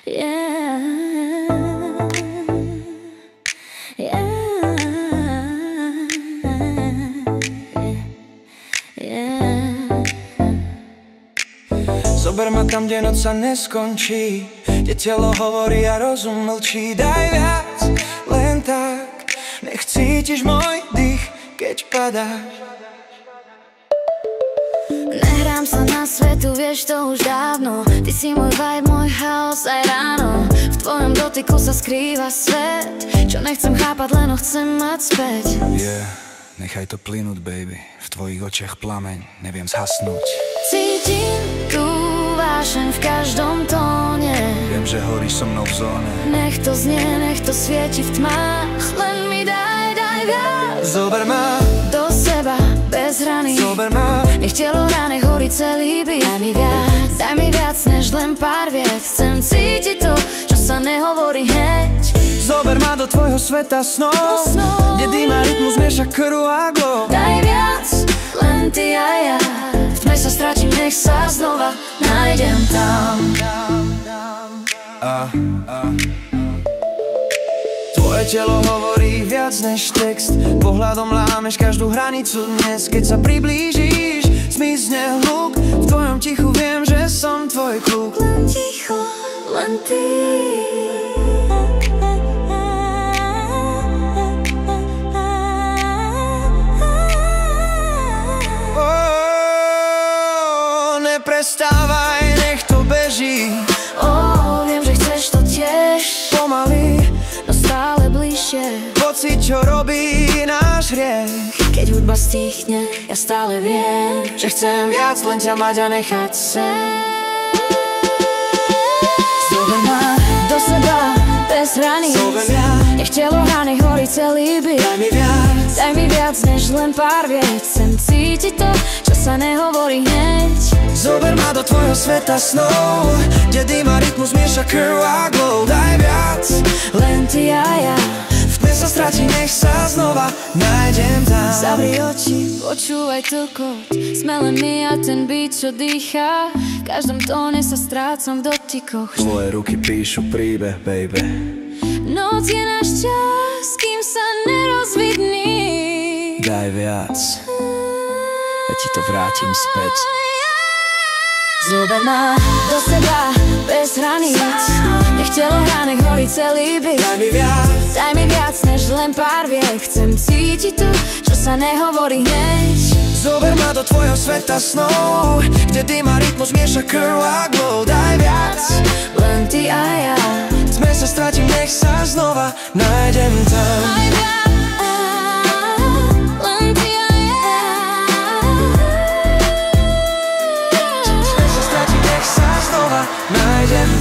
Yeah, yeah, yeah. Zober ma tam, kde noc sa neskončí, kde telo hovorí a rozum mlčí. Daj viac, len tak, nech cítiš môj dých, keď padáš. Nehrám sa na svetu, vieš to už dávno. Ty si môj vibe, môj chaos aj ráno. V tvojom dotyku sa skrýva svet, čo nechcem chápať, len ho chcem mať späť. Yeah, nechaj to plynúť, baby. V tvojich očiach plameň, neviem zhasnúť. Cítim tú vášeň v každom tóne. Viem, že horíš so mnou v zóne. Nech to znie, nech to svieti v tmách. Len mi daj viac. Zober ma do seba, bez hraní. Zober ma, nech telo ráne horí celý byt. Daj mi viac než len pár viet. Chcem cítiť to, čo sa nehovorí hneď. zober ma do tvojho sveta snov, kde dým a rytmus mieša krv a glow. Daj viac, len ty a ja. V tme sa stratím, nech sa znova nájdem tam. Tvoje telo hovorí viac než text, pohľadom lámeš každú hranicu dnes. Keď sa priblížiš, zmizne hluk, v tvojom tichu viem, že som tvoj kľúk. Len ticho, len ty. Neprestávaj, nech to beží. Viem, že chceš to tiež. Pomaly, no stále bližšie. pocit, čo robí náš hriech. Keď hudba stíchne, ja stále viem, že chcem viac, len ťa mať a nechať sem. Zober ma do seba, bez hraníc. Nech telo hrá, nech horí celý byt. Daj mi viac než len pár viet. Chcem cítiť to, čo sa nehovorí hneď. Zober ma do tvojho sveta snov, kde dým a rytmus mieša krv a glow. Daj viac, len ty a ja. v tme sa stratí, nech sa znova nájdem tam. Zavri oči, počúvaj tlkot. Sme len my a ten beat, čo dýchá. V každom tóne sa strácam v dotykoch. Tvoje ruky píšu príbeh, baby. Noc je náš čas, kým sa nerozvidní. Daj viac, ja ti to vrátim späť. Zober ma do seba, bez hraníc. Nech telo hrá, nech horí celý byt. Daj mi viac než len pár viet. Chcem cítiť to, čo sa nehovorí hneď. Zober ma do tvojho sveta snov, kde dým a rytmus mieša krv a glow. Daj viac, len ty a ja. v tme sa stratím, nech sa znova nájdem tam. Daj viac, len ty a ja. V tme sa stratím, nech sa znova nájdem tam.